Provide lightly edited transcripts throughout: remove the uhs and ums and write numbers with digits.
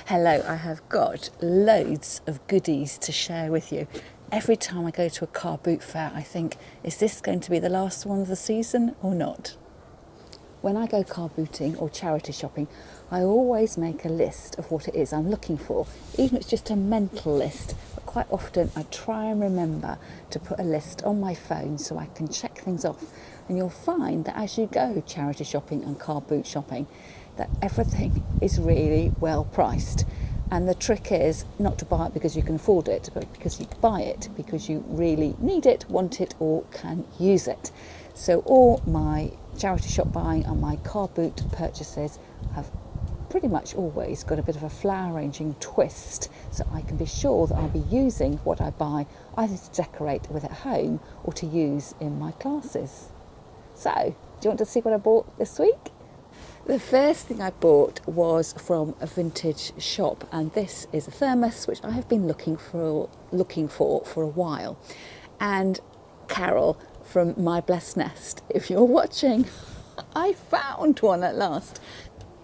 Hello, I have got loads of goodies to share with you. Every time I go to a car boot fair, I think, is this going to be the last one of the season or not? When I go car booting or charity shopping, I always make a list of what it is I'm looking for, even if it's just a mental list. But quite often I try and remember to put a list on my phone so I can check things off. And you'll find that as you go charity shopping and car boot shopping, that everything is really well priced. And the trick is not to buy it because you can afford it, but because you buy it because you really need it, want it, or can use it. So all my charity shop buying and my car boot purchases have pretty much always got a bit of a flower arranging twist, so I can be sure that I'll be using what I buy either to decorate with at home or to use in my classes. So, do you want to see what I bought this week? The first thing I bought was from a vintage shop, and this is a thermos which I have been looking for a while. And Carol from My Blessed Nest, if you're watching, I found one at last.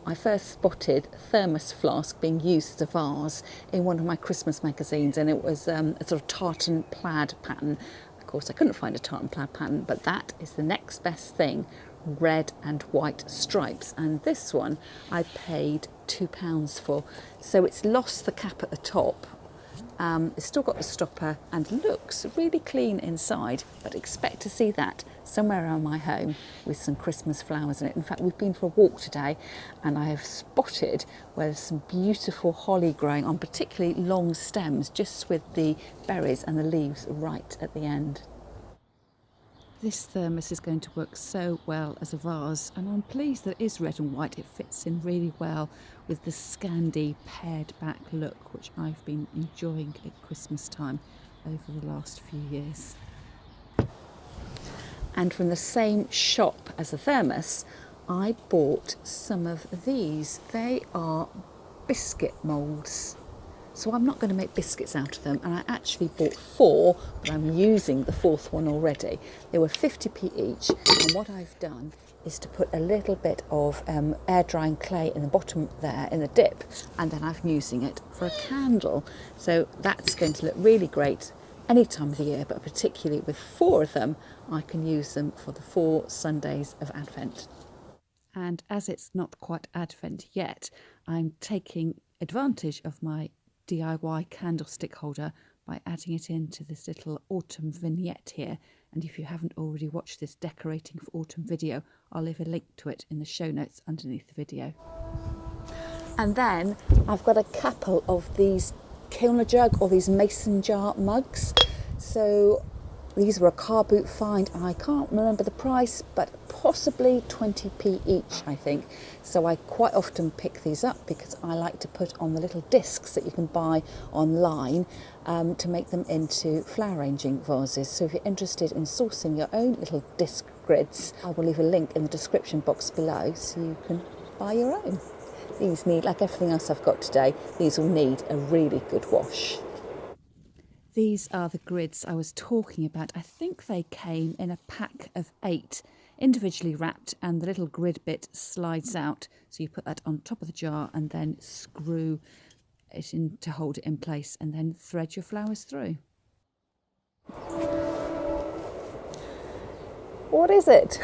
I first spotted a thermos flask being used as a vase in one of my Christmas magazines, and it was a sort of tartan plaid pattern. Of course, I couldn't find a tartan plaid pattern, but that is the next best thing. Red and white stripes, and this one I paid £2 for, so it's lost the cap at the top. It's still got the stopper and looks really clean inside, but expect to see that somewhere around my home with some Christmas flowers in it. In fact, we've been for a walk today and I have spotted where there's some beautiful holly growing on particularly long stems, just with the berries and the leaves right at the end. This thermos is going to work so well as a vase, and I'm pleased that it is red and white. It fits in really well with the Scandi pared back look, which I've been enjoying at Christmas time over the last few years. And from the same shop as the thermos, I bought some of these. They are biscuit moulds. So I'm not going to make biscuits out of them, and I actually bought 4, but I'm using the 4th one already. They were 50p each, and what I've done is to put a little bit of air drying clay in the bottom there in the dip, and then I'm using it for a candle. So that's going to look really great any time of the year, but particularly with 4 of them, I can use them for the 4 Sundays of Advent. And as it's not quite Advent yet, I'm taking advantage of my DIY candlestick holder by adding it into this little autumn vignette here. And if you haven't already watched this decorating for autumn video, I'll leave a link to it in the show notes underneath the video. And then I've got a couple of these Kilner jug or these mason jar mugs. So these were a car boot find. I can't remember the price, but possibly 20p each, I think. So I quite often pick these up because I like to put on the little discs that you can buy online to make them into flower arranging vases. So if you're interested in sourcing your own little disc grids, I will leave a link in the description box below so you can buy your own. These need, like everything else I've got today, these will need a really good wash. These are the grids I was talking about. I think they came in a pack of 8, individually wrapped, and the little grid bit slides out. So you put that on top of the jar and then screw it in to hold it in place, and then thread your flowers through. What is it?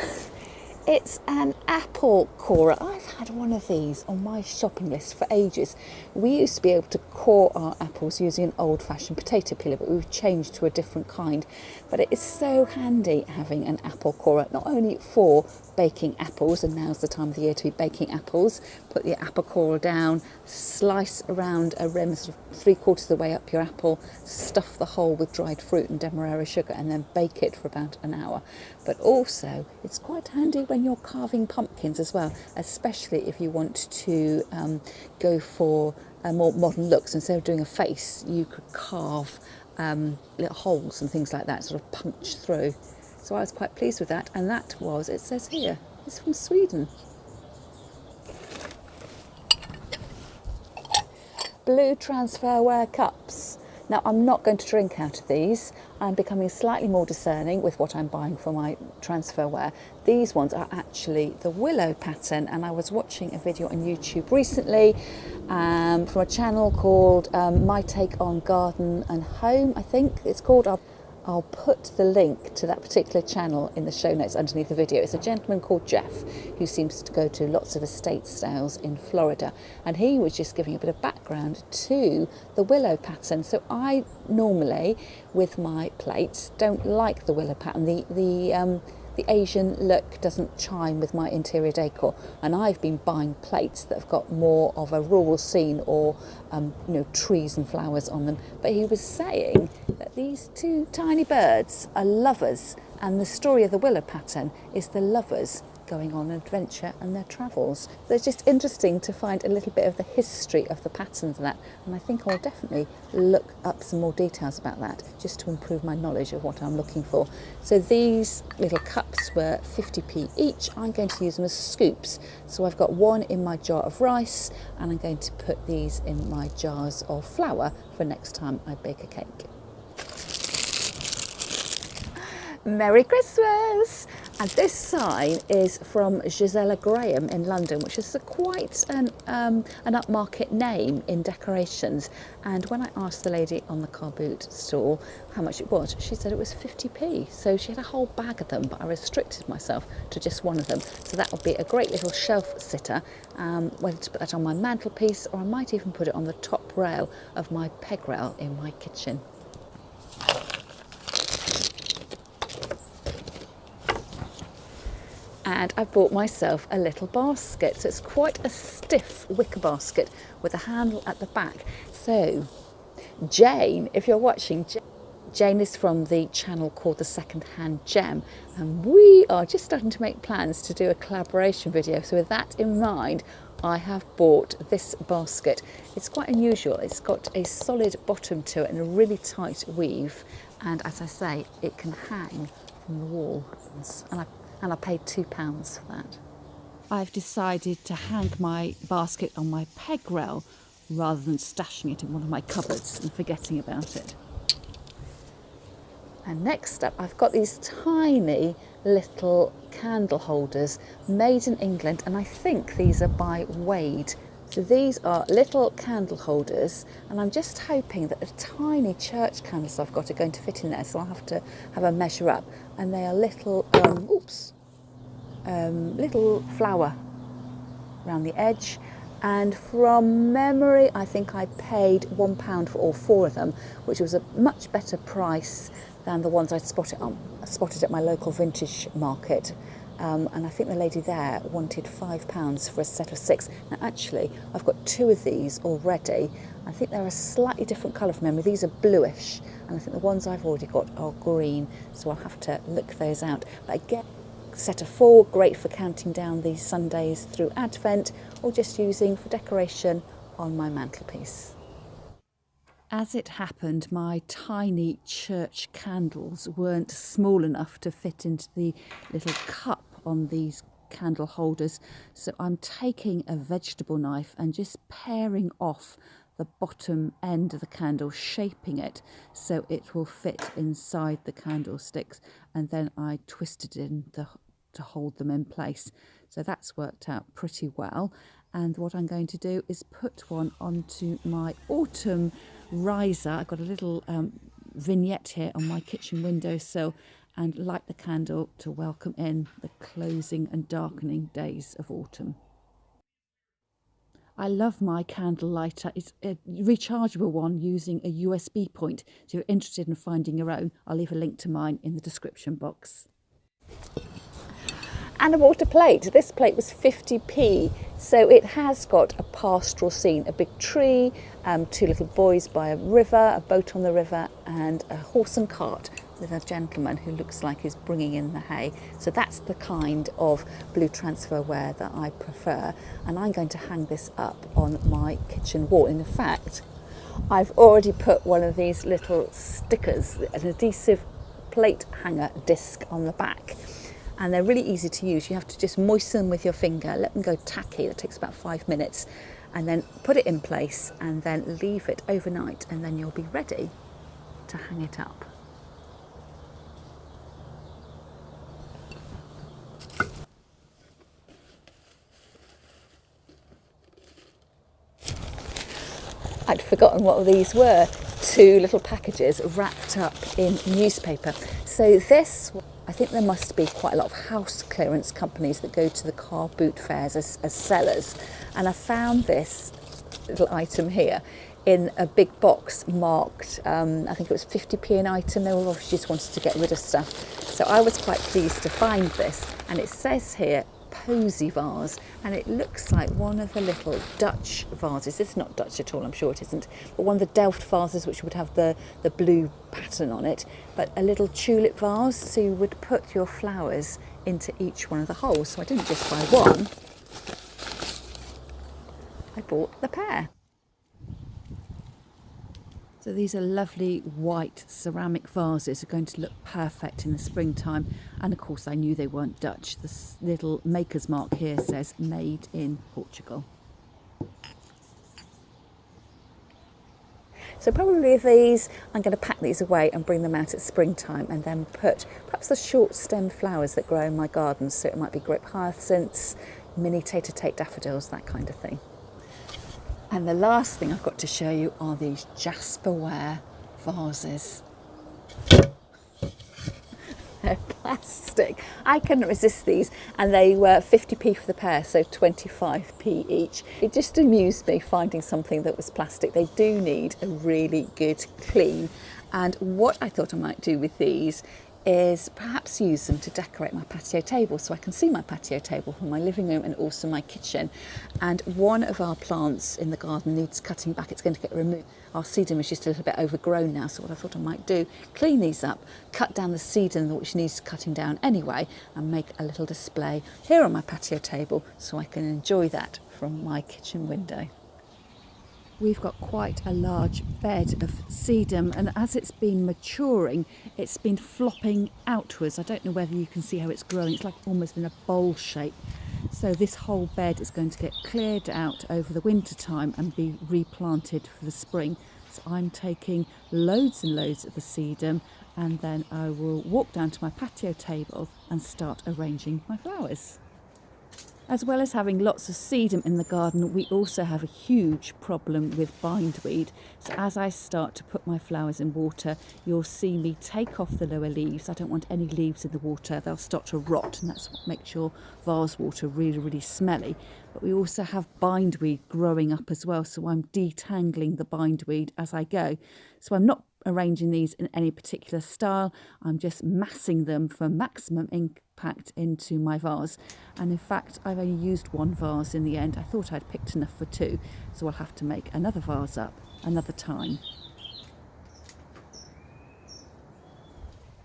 It's an apple corer. I've had one of these on my shopping list for ages. We used to be able to core our apples using an old-fashioned potato peeler, but we've changed to a different kind. But it is so handy having an apple corer, not only for baking apples, and now's the time of the year to be baking apples. Put the apple corer down, slice around a rim sort of 3/4 of the way up your apple, stuff the hole with dried fruit and demerara sugar, and then bake it for about an hour. But also, it's quite handy when you're carving pumpkins as well, especially if you want to go for more modern looks. Instead of doing a face, you could carve little holes and things like that, sort of punch through. So I was quite pleased with that, and that was, it says here, it's from Sweden. Blue Transferware cups. Now, I'm not going to drink out of these. I'm becoming slightly more discerning with what I'm buying for my transferware. These ones are actually the willow pattern, and I was watching a video on YouTube recently from a channel called My Take on Garden and Home, I think it's called. I'll put the link to that particular channel in the show notes underneath the video. It's a gentleman called Jeff who seems to go to lots of estate sales in Florida, and he was just giving a bit of background to the willow pattern. So I normally, with my plates, don't like the willow pattern. The Asian look doesn't chime with my interior decor, and I've been buying plates that have got more of a rural scene or trees and flowers on them. But he was saying that these two tiny birds are lovers, and the story of the willow pattern is the lovers going on an adventure and their travels. So it's just interesting to find a little bit of the history of the patterns and that, and I think I'll definitely look up some more details about that just to improve my knowledge of what I'm looking for. So these little cups were 50p each. I'm going to use them as scoops. So I've got one in my jar of rice, and I'm going to put these in my jars of flour for next time I bake a cake. Merry Christmas! And this sign is from Gisela Graham in London, which is quite an upmarket name in decorations. And when I asked the lady on the car boot stall how much it was, she said it was 50p. So she had a whole bag of them, but I restricted myself to just one of them. So that would be a great little shelf sitter, whether to put that on my mantelpiece, or I might even put it on the top rail of my peg rail in my kitchen. And I bought myself a little basket. So it's quite a stiff wicker basket with a handle at the back. So Jane, if you're watching, Jane is from the channel called The Second Hand Gem, and we are just starting to make plans to do a collaboration video. So with that in mind, I have bought this basket. It's quite unusual. It's got a solid bottom to it and a really tight weave, and as I say, it can hang from the wall, and I paid £2 for that. I've decided to hang my basket on my peg rail rather than stashing it in one of my cupboards and forgetting about it. And next up, I've got these tiny little candle holders made in England, and I think these are by Wade. So these are little candle holders, and I'm just hoping that the tiny church candles I've got are going to fit in there, so I'll have to have a measure up. And they are little, little flower around the edge. And from memory, I think I paid £1 for all four of them, which was a much better price than the ones I'd spotted at my local vintage market. And I think the lady there wanted £5 for a set of 6. Now actually, I've got 2 of these already. I think they're a slightly different colour from memory. These are bluish, and I think the ones I've already got are green, so I'll have to look those out. But again, set of 4, great for counting down these Sundays through Advent, or just using for decoration on my mantelpiece. As it happened, my tiny church candles weren't small enough to fit into the little cup on these candle holders, so I'm taking a vegetable knife and just paring off the bottom end of the candle, shaping it so it will fit inside the candlesticks, and then I twisted it in to hold them in place. So that's worked out pretty well. And what I'm going to do is put one onto my autumn riser. I've got a little vignette here on my kitchen windowsill, and light the candle to welcome in the closing and darkening days of autumn. I love my candle lighter. It's a rechargeable one using a USB point. So if you're interested in finding your own, I'll leave a link to mine in the description box. And I bought a plate. This plate was 50p, so it has got a pastoral scene, a big tree, 2 little boys by a river, a boat on the river, and a horse and cart with a gentleman who looks like he's bringing in the hay. So that's the kind of blue transferware that I prefer, and I'm going to hang this up on my kitchen wall. In fact, I've already put one of these little stickers, an adhesive plate hanger disc on the back, and they're really easy to use. You have to just moisten them with your finger, let them go tacky. That takes about 5 minutes, and then put it in place and then leave it overnight, and then you'll be ready to hang it up. I'd forgotten what these were. 2 little packages wrapped up in newspaper. So this, I think there must be quite a lot of house clearance companies that go to the car boot fairs as sellers. And I found this little item here in a big box marked, I think it was 50p an item. They obviously just wanted to get rid of stuff. So I was quite pleased to find this. And it says here, posy vase, and it looks like one of the little Dutch vases. It's not Dutch at all, I'm sure it isn't, but one of the Delft vases which would have the blue pattern on it, but a little tulip vase, so you would put your flowers into each one of the holes. So I didn't just buy one, I bought the pair. So these are lovely white ceramic vases, are going to look perfect in the springtime. And of course I knew they weren't Dutch. This little maker's mark here says made in Portugal. So probably these, I'm going to pack these away and bring them out at springtime, and then put perhaps the short stem flowers that grow in my garden. So it might be grape hyacinths, mini tater-tate daffodils, that kind of thing. And the last thing I've got to show you are these jasperware vases. They're plastic. I couldn't resist these, and they were 50p for the pair, so 25p each. It just amused me finding something that was plastic. They do need a really good clean, and what I thought I might do with these is perhaps use them to decorate my patio table, so I can see my patio table from my living room and also my kitchen. And one of our plants in the garden needs cutting back. It's going to get removed. Our sedum is just a little bit overgrown now, so what I thought I might do, clean these up, cut down the sedum which needs cutting down anyway, and make a little display here on my patio table so I can enjoy that from my kitchen window. We've got quite a large bed of sedum, and as it's been maturing, it's been flopping outwards. I don't know whether you can see how it's growing. It's like almost in a bowl shape. So this whole bed is going to get cleared out over the winter time and be replanted for the spring. So I'm taking loads and loads of the sedum, and then I will walk down to my patio table and start arranging my flowers. As well as having lots of sedum in the garden, we also have a huge problem with bindweed. So as I start to put my flowers in water, you'll see me take off the lower leaves. I don't want any leaves in the water. They'll start to rot, and that's what makes your vase water really, really smelly. But we also have bindweed growing up as well, so I'm detangling the bindweed as I go. So I'm not arranging these in any particular style. I'm just massing them for maximum impact into my vase. And in fact, I've only used one vase in the end. I thought I'd picked enough for 2, so I'll have to make another vase up another time.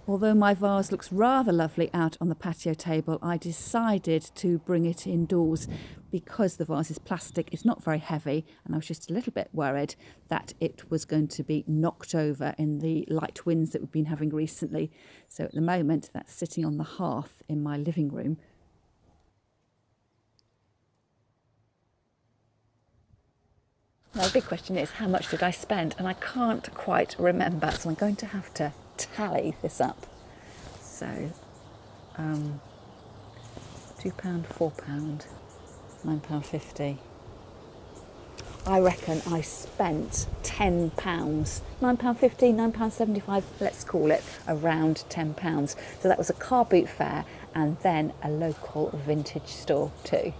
Although my vase looks rather lovely out on the patio table, I decided to bring it indoors because the vase is plastic. It's not very heavy, and I was just a little bit worried that it was going to be knocked over in the light winds that we've been having recently. So at the moment, that's sitting on the hearth in my living room. Now, the big question is, how much did I spend? And I can't quite remember, so I'm going to have to tally this up. So £2, £4, £9.50. I reckon I spent £10, £9.50, £9.75, let's call it around £10. So that was a car boot fair and then a local vintage store too.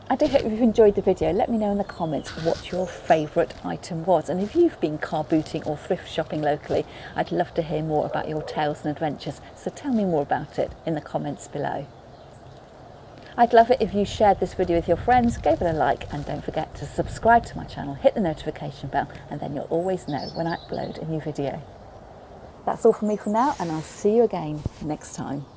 I do hope you've enjoyed the video. Let me know in the comments what your favourite item was, and if you've been car booting or thrift shopping locally, I'd love to hear more about your tales and adventures, so tell me more about it in the comments below. I'd love it if you shared this video with your friends, gave it a like, and don't forget to subscribe to my channel, hit the notification bell, and then you'll always know when I upload a new video. That's all from me for now, and I'll see you again next time.